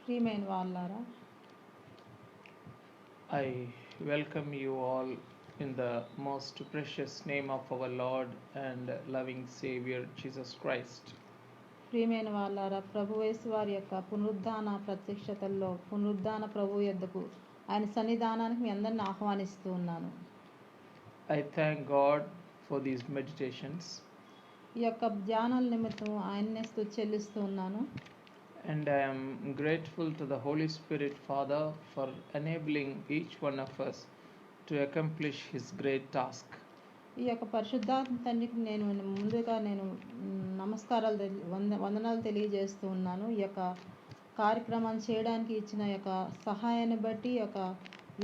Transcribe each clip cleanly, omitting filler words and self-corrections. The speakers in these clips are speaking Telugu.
ప్రియమైన వాళ్ళారా, I welcome you all in the most precious name of our Lord and loving Savior Jesus Christ. ప్రియమైన వాళ్ళారా, ప్రభుయేసు వారి యొక్క పునరుద్ధాన ప్రత్యక్షతల్లో పునరుద్ధాన ప్రభు యొద్దకు ఆయన సన్నిధానానికి మీ అందరిని ఆహ్వానిస్తూ ఉన్నాను. I thank God for these meditations ఈ యొక్క ధ్యానాల నిమిత్తం ఆయన్నే స్తుతి చెల్లిస్తూ ఉన్నాను. and I am grateful to the Holy Spirit Father for enabling each one of us to accomplish his great task. ఈ యొక్క పరిశుద్ధాత్మ తండ్రికి నేను ముందుగా నమస్కారాలు వందనాలు తెలియజేస్తూ ఉన్నాను. ఈ యొక్క కార్యక్రమాన్ని చేయడానికి ఇచ్చిన యొక్క సహాయాన్ని బట్టి, యొక్క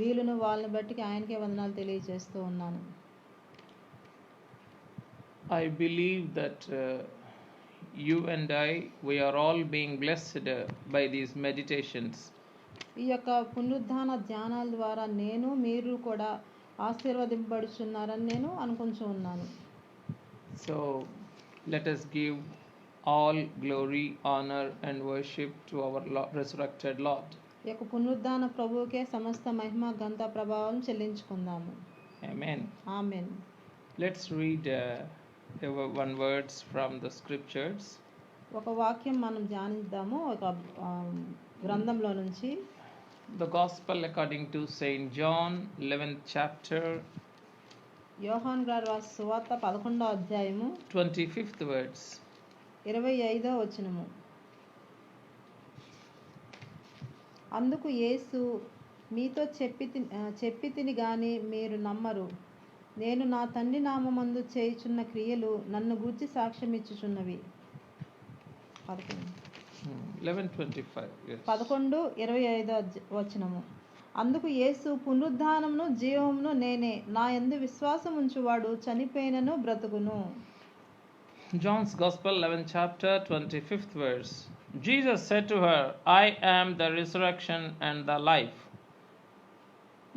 వీలును వాళ్ళని బట్టి ఆయనకే వందనాలు తెలియజేస్తూ ఉన్నాను. I believe that you and we are all being blessed by these meditations. ఈ యొక్క పునరుద్ధాన ధ్యానాల ద్వారా మీరు కూడా ఆశీర్వదింపబడుచున్నారని నేను అనుకుంటూ ఉన్నాను. So let us give all glory, honor and worship to our resurrected Lord. ఈ యొక్క పునరుద్ధాన ప్రభువుకే సమస్త మహిమ ఘనత ప్రభావం చెల్లించుకుందాము. Amen. Amen. Let's read one words from the scriptures. ఒక వాక్యం మనం ధ్యానిద్దాము ఒక గ్రంథంలో నుంచి. The Gospel according to Saint John, 11th chapter, యోహాను గారు రాసిన సువార్త 11వ అధ్యాయము 25th words. 25వ వచనము. అందుకు యేసు, మీతో చెప్పి తిని గాని మీరు నమ్మరు. నేను నా తండ్రి నామమందు చేయుచున్న క్రియలు నన్ను గూర్చి సాక్ష్యం ఇచ్చుచున్నవి. 11:25. వచనము. అందుకు యేసు, పునరుద్ధానమును జీవమును నేనే. నా యందు విశ్వాసం ఉంచువాడు చనిపోయినను బ్రతుకును. John's Gospel, 11th chapter, 25th verse. Jesus said to her, I am the resurrection and the life.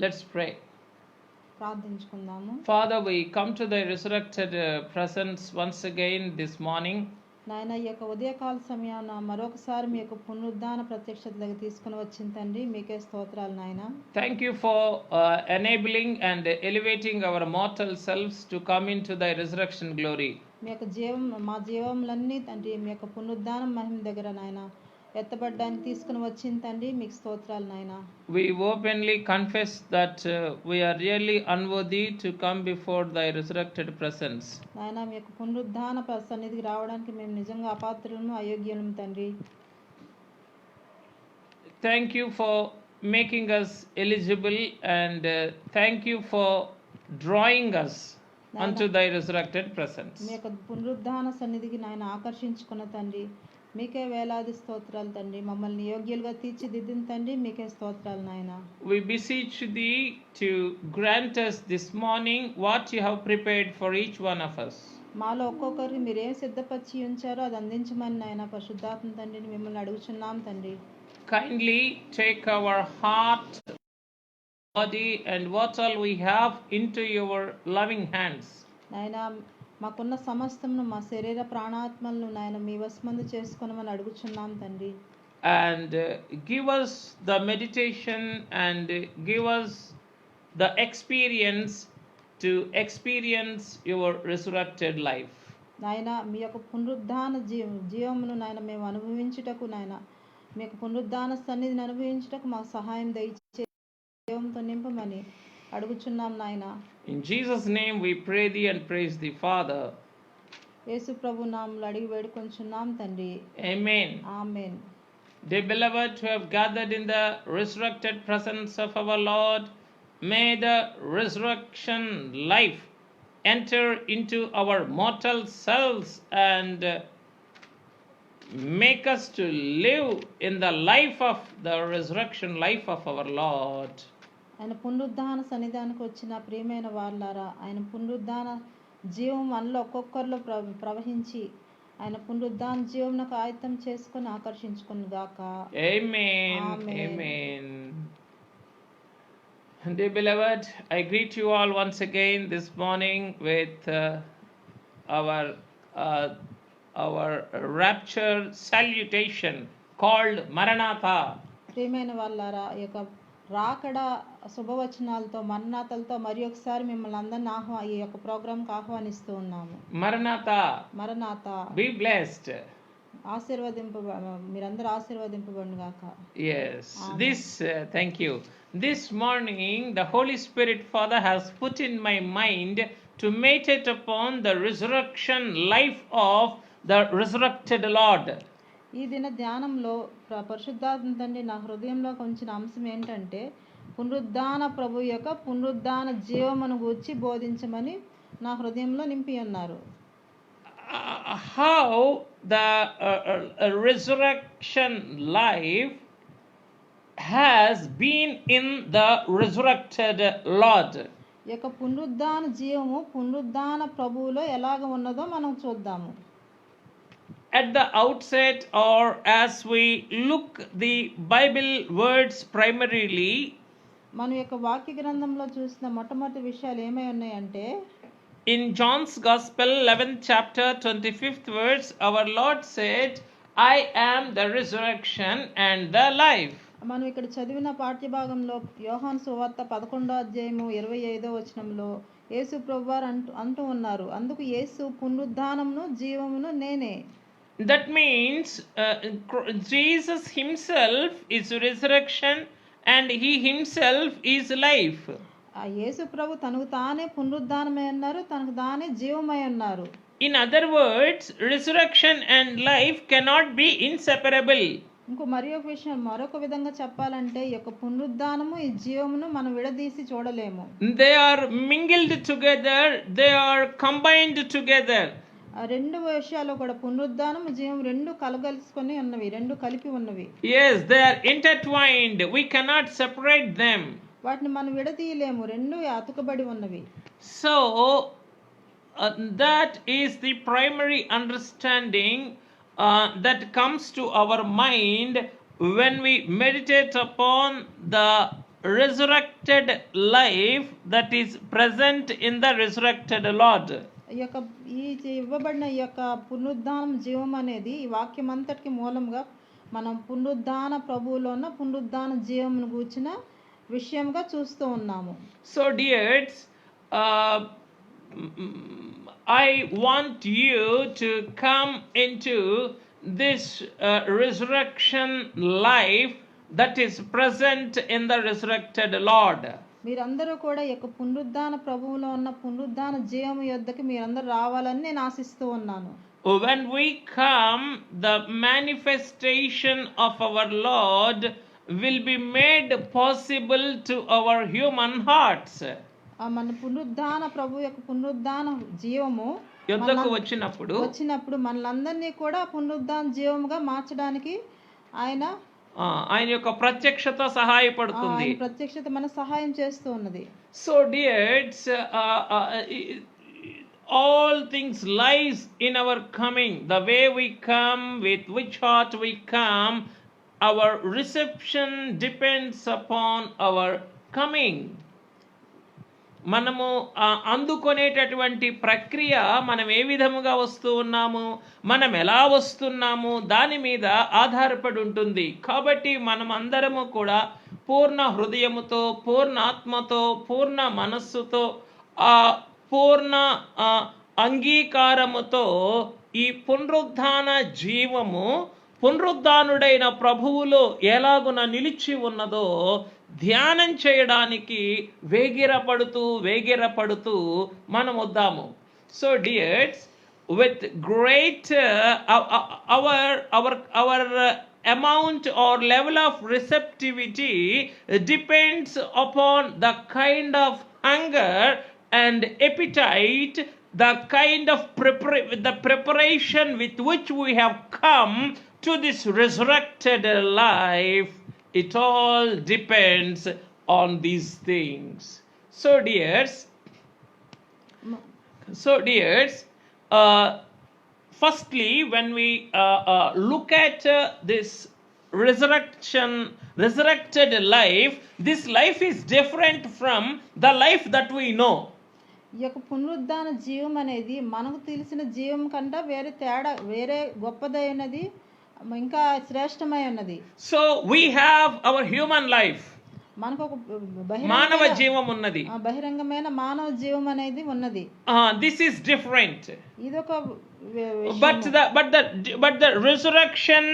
Let's pray. ప్రార్థించుకుందాము. Father, we come to the resurrected presence once again this morning. నాయన, ఈ యొక్క ఉదయకాల సమయాన మరొకసారి మీ యొక్క పునరుద్ధాన ప్రత్యక్షతలకు తీసుకుని వచ్చిన తండ్రి, మీకే స్తోత్రాలు నాయన. Thank you for enabling and elevating our mortal selves to come into thy resurrection glory. మీ యొక్క మా జీవములన్నీ తండ్రి మీ యొక్క పునరుద్ధానం మహిమ దగ్గర నాయన ఎత్తబడ్డానికి తీసుకుని వచ్చిన తండ్రి, మీకు స్తోత్రాలు నాయన. We openly confess that we are really unworthy to come before thy resurrected presence. నాయన, మీ యొక్క పునరుద్ధాన సన్నిధికి రావడానికి మేము నిజంగా అపాత్రులము, అయోగ్యులము తండ్రి. Thank you for making us eligible and thank you for drawing us unto thy resurrected presence. మీ యొక్క పునరుద్ధాన సన్నిధికి నాయన ఆకర్షించుకున్న తండ్రి, మీకే వేలాది స్తోత్రాలు తండ్రి. మమ్మల్ని యోగ్యులుగా తీర్చిదిద్దిన తండ్రి, మీకే స్తోత్రాలు నాయన. We beseech thee to grant us this morning what you have prepared for each one of us. మాలో ఒక్కొక్కరికి మీరు ఏం సిద్ధపరిచి ఉంచారో అది అందించమని నాయన పరిశుద్ధాత్మ తండ్రిని మిమ్మల్ని అడుగుచున్నాం తండ్రి. Kindly take our heart, body and what all we have into your loving hands. నాయన, మాకున్న సమస్తమును, మా శరీర ప్రాణాత్మలను నాయన మీ వశమందు చేసుకొనమని అడుగుచున్నాం తండ్రి. And give us the meditation and give us the experience to experience your resurrected life. నాయన, మీ యొక్క పునరుద్ధాన జీవమును నాయన మేము అనుభవించుటకు, నాయన మీ యొక్క పునరుద్ధాన సన్నిధిని అనుభవించుటకు మాకు సహాయం దయచే జీవంతో నింపమని అడుగుచున్నాం నాయన. In Jesus' name we pray thee and praise thee, Father. యేసు ప్రభు నామములో అడిగి వేడుకొంచున్నాం తండ్రి. Amen. Amen. Dear beloved, who have gathered in the resurrected presence of our Lord, may the resurrection life enter into our mortal selves and make us to live in the life of the resurrection life of our Lord. ఆయన పునరుద్ధాన సన్నిధానికి వచ్చిన ప్రియమైన వాళ్ళారా, ఆయన పునరుద్ధాన జీవం మనలో ఒక్కొక్కరిలో ప్రవహించి ఆయన పునరుద్ధాన జీవమునకు ఆయుధం చేసుకొని ఆకర్షించుకుని గాక. Amen. Amen. Dear beloved, I greet you all once again this morning with our rapture salutation called Maranatha. ప్రియమైన వాళ్ళారా, ఈ యొక్క రాకడ శుభవచనాలతో మరణాతలతో మరి ఒకసారి మిమ్మల్ని అందరిని ఈ యొక్క ప్రోగ్రాంకి ఆహ్వానిస్తూ ఉన్నాము. Maranatha, మరణాత be blessed. మీరందరూ ఆశీర్వదింపబడును గాక. Yes, thank you. This morning, the Holy Spirit Father has put in my mind to meditate upon the resurrection life of the resurrected Lord. ఈ దిన ధ్యానంలో పరిశుద్ధాత్మ తండ్రి నా హృదయంలోకి ఉంచిన అంశం ఏంటంటే, పునరుద్ధాన ప్రభు యొక్క పునరుద్ధాన జీవమును గూర్చి బోధించమని నా హృదయంలో నింపి ఉన్నారు. How the resurrection life has been in the resurrected Lord. ఈ యొక్క పునరుద్ధాన జీవము పునరుద్ధాన ప్రభువులో ఎలాగ ఉన్నదో మనం చూద్దాము. At the outset, or as we look the Bible words primarily, మన యొక్క వాక్య గ్రంథంలో చూసిన మొట్టమొదటి విషయాలు ఏమై ఉన్నాయంటే, in John's Gospel 11th chapter 25th verse, our Lord said, I am the resurrection and the life. మనం ఇక్కడ చదివిన పాఠ్యభాగంలో యోహాను సువార్త 11వ అధ్యాయము 25వ వచనంలో యేసు ప్రభువారు అంటూ ఉన్నారు, అందుకు యేసు పునరుద్ధానమును జీవమును నేనే. That means Jesus himself is resurrection and he himself is life. ఆ యేసు ప్రభు తనకు తానే పునరుద్ధానమై ఉన్నారు, తనకు తానే జీవమై ఉన్నారు. In other words, resurrection and life cannot be inseparable. మరొక విధంగా చెప్పాలంటే ఈ యొక్క పునరుద్ధానము ఈ జీవమును మనం విడదీసి చూడలేము. They are mingled together, they are combined together. ఆ రెండు విషయాలు కూడా పునరుద్ధానము జీవం రెండు కలగలుసుకొని ఉన్నవి, రెండు కలిపి ఉన్నవి. Yes, they are intertwined. We cannot separate them. వాటిని మనం విడదీయలేము, రెండు అతుకబడి ఉన్నవి. So that is the primary understanding that comes to our mind when we meditate upon the resurrected life that is present in the resurrected Lord. ఇవ్వబడిన ఈ యొక్క పునరుద్ధానం జీవం అనేది ఈ వాక్యం అంతటికి మూలంగా మనం పునరుద్ధాన ప్రభువులో ఉన్న పునరుద్ధాన జీవమును గూర్చిన విషయంగా చూస్తూ ఉన్నాము. So dears, I want you to come into this resurrection life that is present in the resurrected Lord. మీరందరూ కూడా ఈ యొక్క పునరుద్ధాన ప్రభువులో ఉన్న పునరుద్ధాన జీవము యొద్దకు మీరందరూ రావాలని నేను ఆశిస్తూ ఉన్నాను. When we come, the manifestation of our Lord will be made possible to our human hearts. మన పునరుద్ధాన ప్రభు యొక్క పునరుద్ధాన జీవము యొద్దకు వచ్చినప్పుడు మనలందరినీ కూడా పునరుద్ధాన జీవముగా మార్చడానికి ఆయన యొక్క ప్రత్యక్షత సహాయపడుతుంది. ప్రత్యక్షత మన సహాయం చేస్తూ ఉన్నది. So dears, all things lies in our coming. The way we come, with which heart we come, our reception depends upon our coming. మనము అందుకునేటటువంటి ప్రక్రియ మనం ఏ విధముగా వస్తూ ఉన్నాము, మనం ఎలా వస్తున్నాము దాని మీద ఆధారపడి ఉంటుంది. కాబట్టి మనం అందరము కూడా పూర్ణ హృదయముతో, పూర్ణ ఆత్మతో, పూర్ణ మనస్సుతో, పూర్ణ అంగీకారముతో ఈ పునరుద్ధాన జీవము పునరుద్ధానుడైన ప్రభువులో ఎలాగున నిలిచి ఉన్నదో ధ్యానం చేయడానికి వేగిరపడుతూ మనం వద్దాము. So dears, with great our amount or level of receptivity depends upon the kind of hunger and appetite, the kind of preparation with which we have come to this resurrected life. It all depends on these things. So dears, firstly, when we look at this resurrected life, this life is different from the life that we know. ఈ యొక్క పునరుద్ధాన జీవం అనేది మనకు తెలిసిన జీవం కంటే వేరే గొప్పదైనది, ఇంకా శ్రేష్టమై ఉన్నది. So we have our human life. మనకు ఒక మానవ జీవం ఉన్నది. బహిరంగమైన మానవ జీవం అనేది ఉన్నది. This is different. ఇదొక But the resurrection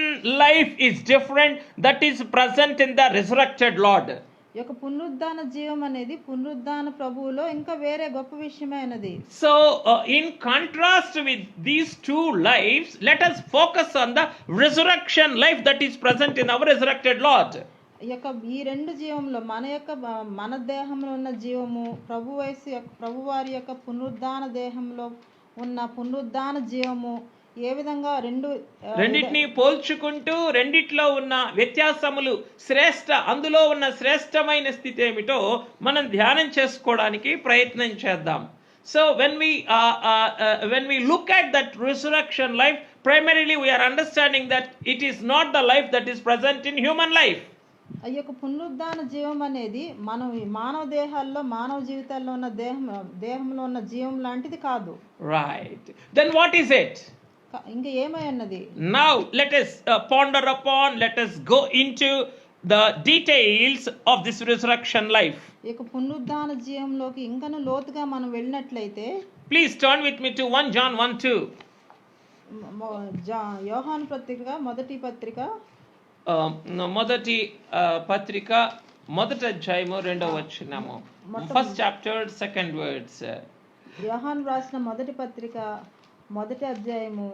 life is different. That is present in the resurrected Lord. ఈ యొక్క పునరుద్ధాన జీవం అనేది పునరుద్ధాన ప్రభువులో ఇంకా వేరే గొప్ప విషయమైనది. So in contrast with these two lives, let us focus on the resurrection life that is present in our resurrected Lord. ఈ యొక్క ఈ రెండు జీవంలో మన దేహంలో ఉన్న జీవము ప్రభువారి యొక్క పునరుద్ధాన దేహంలో ఉన్న పునరుద్ధాన జీవము ఏ విధంగా రెండింటిని పోల్చుకుంటూ రెండిట్లో ఉన్న వ్యత్యాసములు అందులో ఉన్న శ్రేష్టమైన స్థితి ఏమిటో మనం ధ్యానం చేసుకోవడానికి ప్రయత్నం చేద్దాం. So when we look at that resurrection life, primarily we are understanding that it is not the life that is present in human life. ఈ యొక్క పునరుద్ధాన జీవం అనేది మనం మానవ దేహాల్లో మానవ జీవితాల్లో ఉన్న దేహంలో ఉన్న జీవం లాంటిది కాదు. Right. Then what is it? ఇంకా ఏమై ఉన్నది? Now let us ponder upon, let us go into the details of this resurrection life. ఈ యొక్క పునరుద్ధాన జీవంలోకి ఇంకను లోతుగా మనం వెళ్ళినట్లయితే please turn with me to 1 John 1:2. యోహాను పత్రిక మొదటి పత్రిక మొదటి అధ్యాయము 2వ వచనము. First chapter second words. యోహాను రాసిన మొదటి పత్రిక మొదటి అధ్యాయము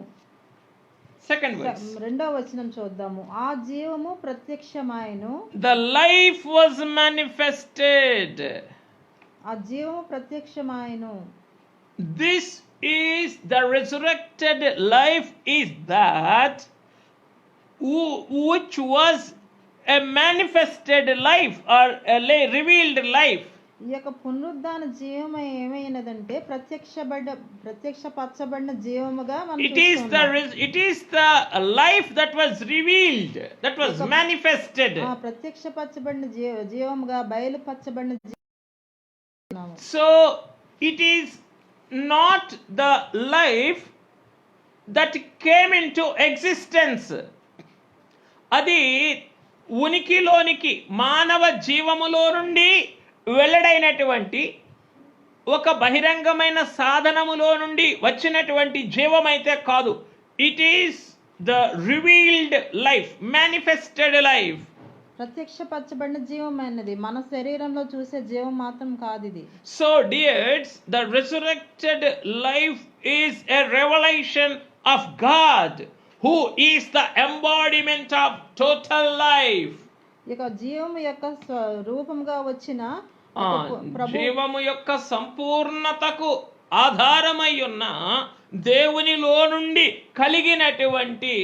సెకండ్ వర్డ్స్ 2వ వచనం చూద్దాము. ఆ జీవము ప్రత్యక్షమాయెను. The life was manifested. ఆ జీవము ప్రత్యక్షమాయెను. This is the resurrected life, is that which was a manifested life or a revealed life. ఈ యొక్క పునరుద్ధాన జీవం ఏమైనదంటే ప్రత్యక్షపరచబడిన జీవముగా మనం it is the life that was revealed, that was manifested. ప్రత్యక్షపరచబడిన జీవముగా బయలుపరచబడిన జీవం. So it is not the life that came into existence. అది ఉనికిలోనికి మానవ జీవములో నుండి వెల్లడైనటువంటి ఒక బహిరంగమైన సాధనములో నుండి వచ్చినటువంటి జీవమైతే కాదు. It is the revealed life, manifested life. ప్రత్యక్షపరచబడిన జీవమైనది, మన శరీరంలో చూసే జీవం మాత్రం కాదు ఇది. So dears, the resurrected life is a revolution of God, who is the embodiment of total life. ఇక జీవము యొక్క రూపంగా వచ్చిన జీవము యొక్క సంపూర్ణతకు ఆధారమై ఉన్న దేవునిలో నుండి కలిగినటువంటి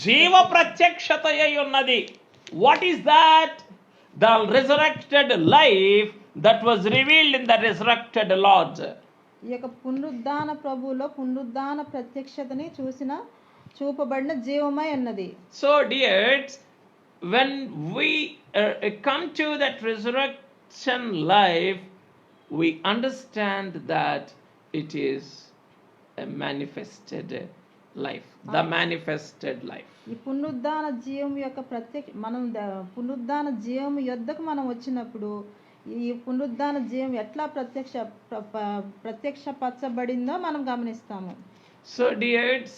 జీవ ప్రత్యక్షత అయి ఉన్నది. What is that? The resurrected life that was revealed in the resurrected lord. ఈ యొక్క పునరుద్ధాన ప్రభువులో పునరుద్ధాన ప్రత్యక్షతని చూపబడిన జీవమై ఉన్నది. So dears, when we come to that resurrection life, we understand that it is a manifested life, the manifested life. ఈ పునరుద్ధాన జీవం యొక్క పునరుద్ధాన జీవం యొద్దకు మనం వచ్చినప్పుడు ఈ పునరుద్ధాన జీవం ఎట్లా ప్రత్యక్షపరచబడిందో మనం గమనిస్తాము. So dears,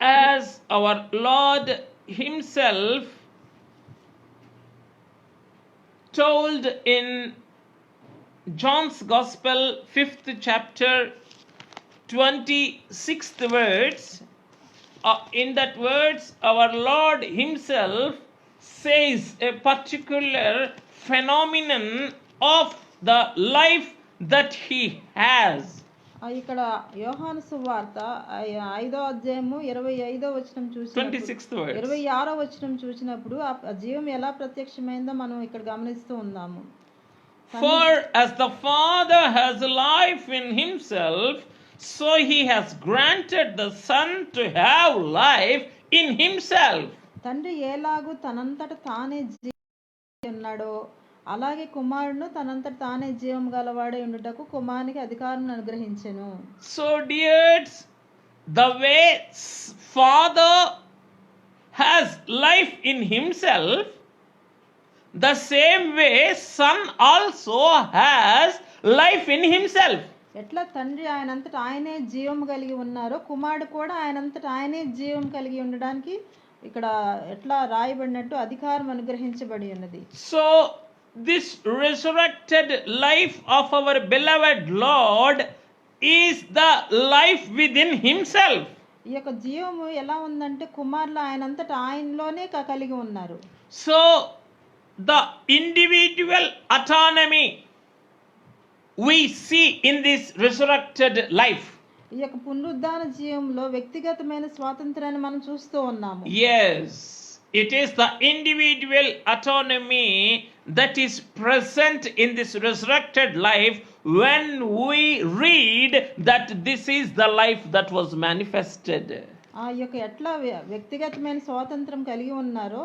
as our Lord himself told in John's Gospel 5th chapter 26th words, in that words our Lord himself says a particular phenomenon of the life that he has. ఇక్కడ యోహాను సువార్త 5వ అధ్యాయము 25వ వచనం చూసినప్పుడు 26వ వచనం చూసినప్పుడు ఆ జీవం ఎలా ప్రత్యక్షమైందో మనం ఇక్కడ గమనిస్తూ ఉన్నాము. For as the Father has life in himself, so he has granted the Son to have life in himself. తండ్రి ఎలాగూ తనంతట తానే ఉన్నాడో అలాగే కుమారుడు తనంతట తానే జీవం గలవాడై ఉండుటకు కుమారునికి అధికారం అనుగ్రహించెను. So dears, the way Father has life in himself, the same way Son also has life in himself. ఎట్లా తండ్రి ఆయనంతట ఆయనే జీవం కలిగి ఉన్నారో కుమారుడు కూడా ఆయనంతట ఆయనే జీవం కలిగి ఉండడానికి ఇక్కడ ఎట్లా రాయబడినట్టు అధికారం అనుగ్రహించబడి ఉన్నది. So this resurrected life of our beloved Lord is the life within himself. ఈ యొక్క జీవము ఎలా ఉందంటే కుమారులు ఆయనంతట ఆయనలోనే కలిగి ఉన్నారు. So the individual autonomy we see in this resurrected life. ఈ యొక్క పునరుద్ధాన జీవంలో వ్యక్తిగతమైన స్వాతంత్రాన్ని మనం చూస్తూ ఉన్నాము. Yes, it is the individual autonomy that is present in this resurrected life when we read that this is the life that was manifested. ఆ యొక్క ఎట్లా వ్యక్తిగతమైన స్వాతంత్రం కలిగి ఉన్నారో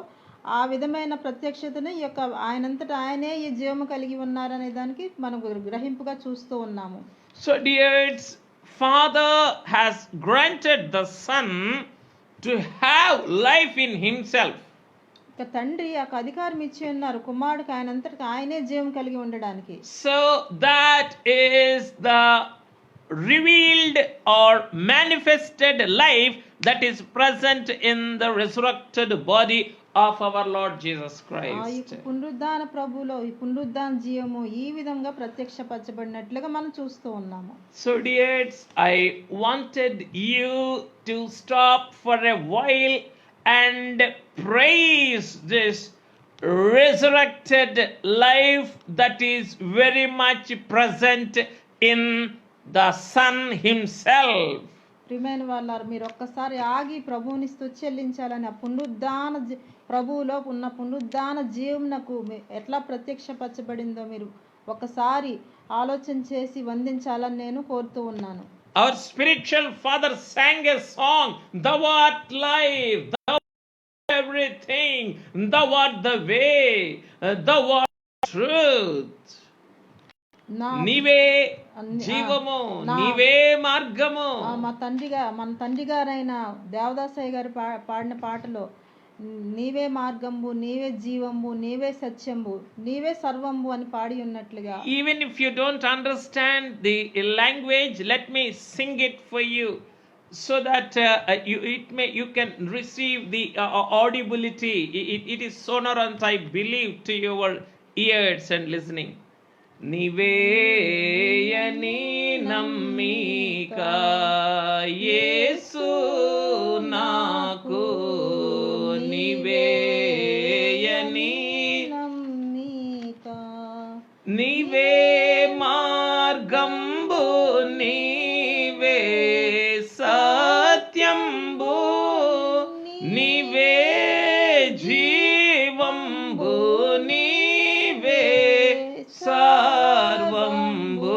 ఆ విధమైన ప్రత్యక్షతను ఈ యొక్క ఆయనంతట ఆయనే ఈ జీవము కలిగి ఉన్నారనే దానికి మనం గ్రహింపుగా చూస్తూ ఉన్నాము. So dears, Father has granted the Son to have life in himself. ఇక తండ్రి ఆ అధికారం ఇచ్చి ఉన్నారు కుమారుడికి ఆయనంతట ఆయనే జీవం కలిగి ఉండడానికి. So that is the revealed or manifested life that is present in the resurrected body of our Lord Jesus ఆ Christ. యొక్క పునరుద్ధాన ప్రభువులో ఈ పునరుద్ధాన జీవము ఈ విధంగా ప్రత్యక్షపరచబడినట్లుగా మనం చూస్తూ ఉన్నాము. So dears, I wanted you to stop for a while and praise this resurrected life that is very much present in the Son himself. ప్రియమైన వాళ్ళారు మీరు ఒక్కసారి ఆగి ప్రభువుని స్తుతి చెల్లించాలని ఆ పునరుద్ధాన ప్రభువులో ఉన్న పునరుద్ధాన జీవమునకు ఎట్లా ప్రత్యక్షపరచబడిందో మీరు ఒకసారి ఆలోచన చేసి వందించాలని నేను కోరుతూ ఉన్నాను. Our spiritual father sang a song, Thou art life, Thou art everything, Thou art the way, Thou art truth. నీవే జీవము, నీవే మార్గము. మన తండ్రి గారైన దేవదాసయ్య గారు పాడిన పాటలో నీవే మార్గంబు, నీవే జీవంబు, నీవే సత్యంబు, నీవే సర్వంబు అని పాడి ఉన్నట్లుగా. Even if you don't understand the language, let me sing it for you so that you can receive the audibility. It is sonorant, I believe, to your ears and listening. నీవేయని నమ్మిక యేసు నాకు, నీవేయని నమ్మిక, నీవే మార్గంబు, నీవే సత్యంబు, నీవే జీవంబు, నీవే సర్వంబు,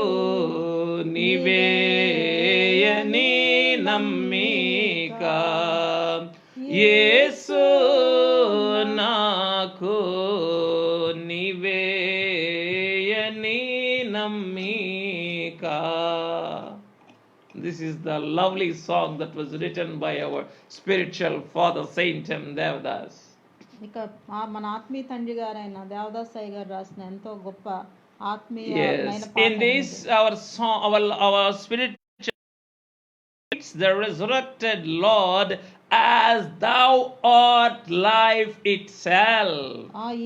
నీవేయని నమ్మిక యేసు నాకు, నీవేయని నమ్మిక. This is the lovely song that was written by our spiritual father, Saint M. Devdas. ఇక మన ఆత్మీయ తండ్రి గారైన దేవదాసయ్య గారు రాసిన ఎంతో గొప్ప ఆత్మీయ Yes, in this our song, our spiritual the resurrected Lord as Thou art life itself.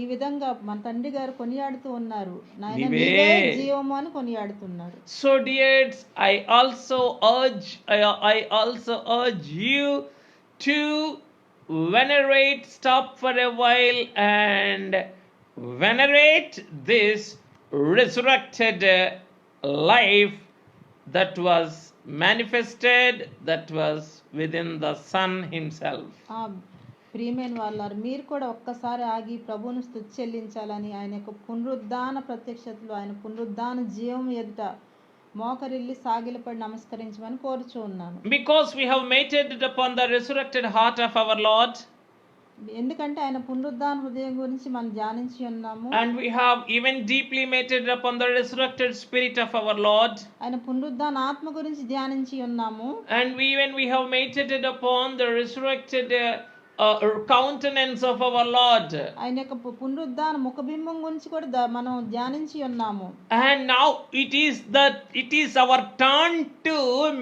ఈ విధంగా మన తండ్రి గారు కొనియాడుతూ ఉన్నారు, నాయన నీవే నీవే జీవము అని కొనియాడుతున్నారు. So dears, I also urge you to venerate, stop for a while and venerate this resurrected life that was manifested, that was within the Son himself. ప్రియమైన వాళ్ళారు మీరు కూడా ఒక్కసారి ఆగి ప్రభువును స్తుతి చెల్లించాలని ఆయన యొక్క పునరుద్ధాన ప్రత్యక్షతలు ఆయన పునరుద్ధాన జీవం ఎదుట మోకరిల్లి సాగిలపడి నమస్కరించమని కోరుచూ ఉన్నాను. Because we have meditated upon the resurrected heart of our Lord, ఎందుకంటే ఆయన పునరుద్ధాన హృదయం గురించి మనం ధ్యానించి ఉన్నాము. and we have even deeply meditated upon the resurrected spirit of our Lord, ఆయన పునరుద్ధాన ఆత్మ గురించి ధ్యానించి ఉన్నాము. and we have meditated upon the resurrected countenance of our Lord. ఆయన యొక్క పునరుద్ధాన ముఖబింబం గురించి కూడా మనం ధ్యానించి ఉన్నాము. And now it is our turn to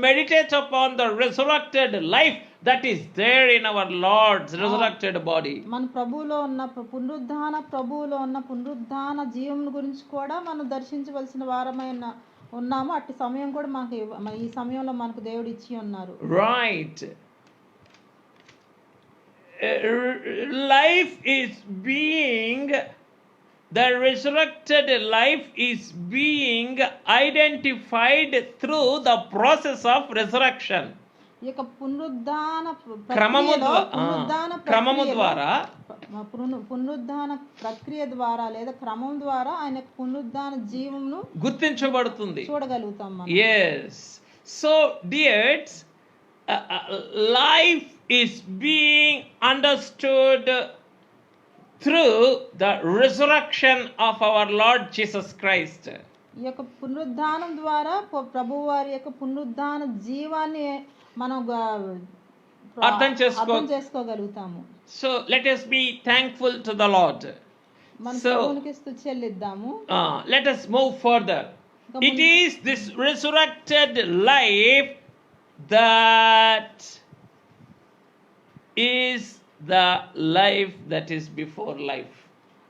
meditate upon the resurrected life that is there in our Lord's resurrected body. మన ప్రభువులో ఉన్న పునరుద్ధాన జీవం గురించి కూడా మనం దర్శించవలసిన వారమైన ఉన్నాము. అట్టి సమయం కూడా మనకి ఈ సమయంలో మనకు దేవుడు ఇచ్చి ఉన్నారు. Right. Life is being, the resurrected life is being identified through the process of resurrection. ఈ యొక్క పునరుద్ధాన ప్రక్రియ ద్వారా లేదా క్రమం ద్వారా ఆయన పునరుద్ధాన జీవమును గుర్తించబడుతుంది, చూడగలుగుతాం మనం. yes. So dears, life is being understood through the resurrection of our Lord Jesus Christ. ఈ యొక్క పునరుద్ధానం ద్వారా ప్రభువు వారి యొక్క పునరుద్ధాన జీవాన్ని మనం అర్థం చేసుకోగలుగుతాము. So let us be thankful to the Lord. మన ప్రభువునికి స్తుతి చెల్లిద్దాము. Let us move further. It is this resurrected life that is the life that is before life.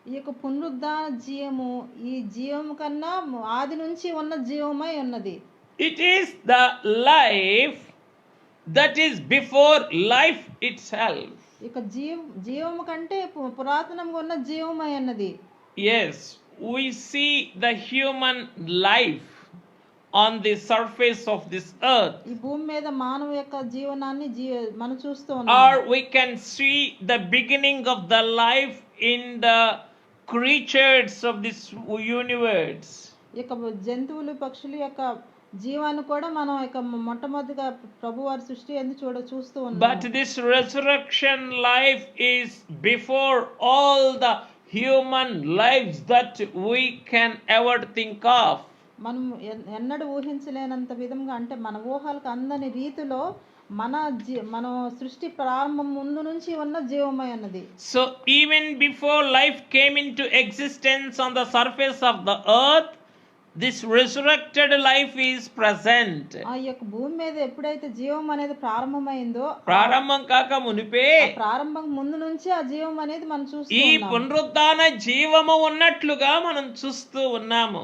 ఈ యొక్క పునరుద్ధాన జీవము ఈ జీవము కన్నా ఆది నుంచి ఉన్న జీవమై ఉన్నది. It is the life that is before life itself. ఇక జీవము కంటే పురాతనంగా ఉన్న జీవమై ఉన్నది. Yes, we see the human life on the surface of this earth. ఈ భూమి మీద మానవ యొక్క జీవనాన్ని మనం చూస్తూ ఉన్నాం. Or we can see the beginning of the life in the creatures of this universe. ఇక జంతువులు పక్షుల యొక్క జీవాన్ని కూడా మనం ఇక మొట్టమొదటిగా ప్రభువారి సృష్టి ఎందుకు చూస్తూ ఉన్నాం. But this resurrection life is before all the human lives that we can ever think of. మనం ఎన్నడూ ఊహించలేనంత విధంగా, అంటే మన ఊహలకు అందని రీతిలో మన సృష్టి ప్రారంభం ముందు నుంచి ఉన్న జీవమై ఉన్నది. So even before life came into existence on the surface of the earth, this resurrected life is present. ఆ యొక్క భూమి మీద ఎప్పుడైతే జీవం అనేది ప్రారంభమైందో, ప్రారంభం కాక మునిపే ప్రారంభం ముందు నుంచి ఆ జీవం అనేది మనం చూస్తూ ఈ ఉన్నాము. పునరుద్ధాన జీవము ఉన్నట్లుగా మనం చూస్తూ ఉన్నాము.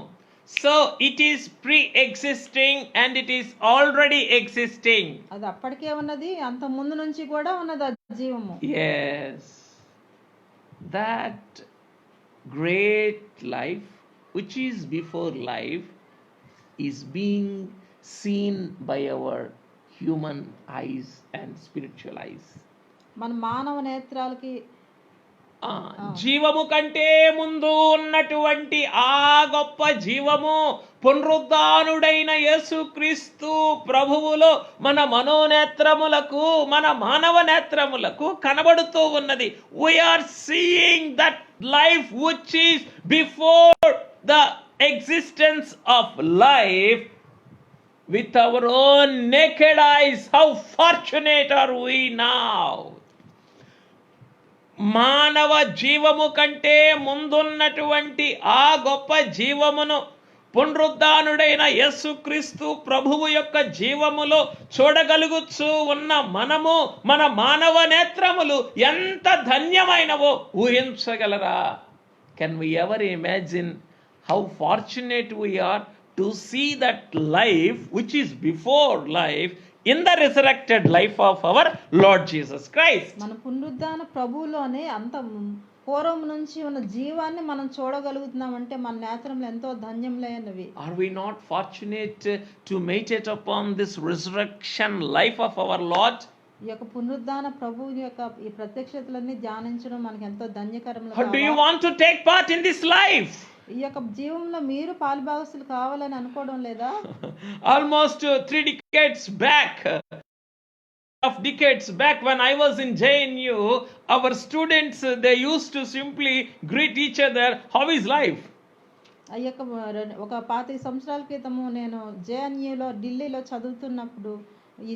So it is pre-existing and it is already existing. అది అప్పటికే ఉన్నది, అంత ముందు నుంచి కూడా ఉన్నది ఆ జీవము. Yes, that great life which is before life is being seen by our human eyes and spiritual eyes. మన మానవ నేత్రాలకి జీవము కంటే ముందు ఉన్నటువంటి ఆ గొప్ప జీవము పునరుద్ధానుడైన యేసుక్రీస్తు ప్రభువులో మన మనోనేత్రములకు, మన మానవ నేత్రములకు కనబడుతూ ఉన్నది. We are seeing that life which is before the existence of life with our own naked eyes. How fortunate are we now! మానవ జీవము కంటే ముందున్నటువంటి ఆ గొప్ప జీవమును పునరుద్ధానుడైన యేసుక్రీస్తు ప్రభువు యొక్క జీవములో చూడగలుగుచూ ఉన్న మనము, మన మానవ నేత్రములు ఎంత ధన్యమైనవో ఊహించగలరా? Can we ever imagine how fortunate we are to see that life which is before life in the resurrected life of our Lord Jesus Christ? మన పునరుద్ధాన ప్రభువులోనే అంత పూర్వం నుంచి ఉన్న జీవాన్ని మనం చూడగలుగుతున్నామంటే మన నేత్రములు ఎంతో ధన్యములైనవి. Are we not fortunate to meditate upon this resurrection life of our Lord? ఈ యొక్క పునరుద్ధాన ప్రభువు యొక్క ఈ ప్రత్యక్షతలన్నీ ధ్యానించడం మనకి ఎంతో ధన్యకరములు. Or do you want to take part in this life? ఈ యొక్క జీవంలో మీరు పాలుభాగస్తులు కావాలని అనుకోవడం లేదా? Almost 3 decades back when I was in JNU, our students, they used to simply greet each other, how is life? ఆ యొక్క ఒక 25 సంవత్సరాల క్రితము నేను జేఎన్యూలో ఢిల్లీలో చదువుతున్నప్పుడు ఈ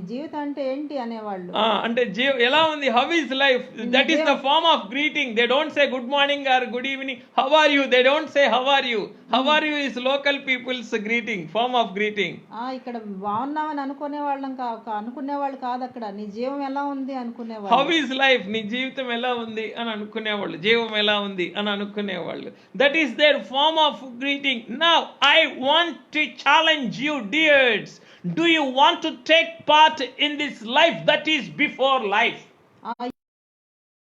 జీవితం అంటే ఏంటి అనేవాళ్ళు. అంటే ఎలా ఉంది, how is life, that is the form of greeting. They don't say good morning or good evening, how are you, they don't say how are you. How are you is local peoples greeting, form of greeting. ఇక్కడ బాగున్నామని అనుకునేవాళ్ళు కాదు, అక్కడ నీ జీవం ఎలా ఉంది హౌ అనుకునేవాళ్ళు. ఈస్ లైఫ్, నీ జీవితం ఎలా ఉంది అని అనుకునేవాళ్ళు, జీవం ఎలా ఉంది అని అనుకునేవాళ్ళు. That is their form of greeting. Now I want to challenge you dears, do you want to take part in this life that is before life ఆ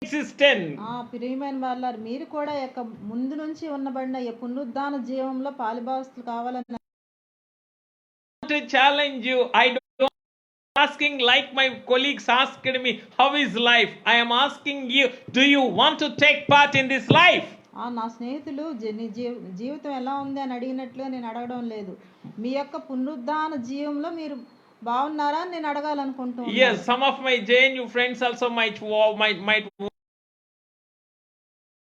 existence? ప్రియమైన వాళ్ళారు, మీరు కూడా యొక్క ముందు నుంచి ఉన్నబడిన ఈ పునరుద్ధాన జీవంలో పాలిభాగస్తులు కావాలని To challenge you, I don't asking like my colleagues asked me how is life. I am asking you, do you want to take part in this life? నా స్నేహితులు నీ జీవితం ఎలా ఉంది అని అడిగినట్లుగా నేను అడగడం లేదు. మీ యొక్క పునరుద్ధాన జీవంలో మీరు బాగున్నారా అని నేను అడగాలనుకుంటున్నాను. Yes, some of my JNU friends also might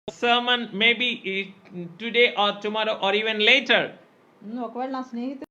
sermon maybe today or tomorrow or even later. ఒకవేళ నా స్నేహితులు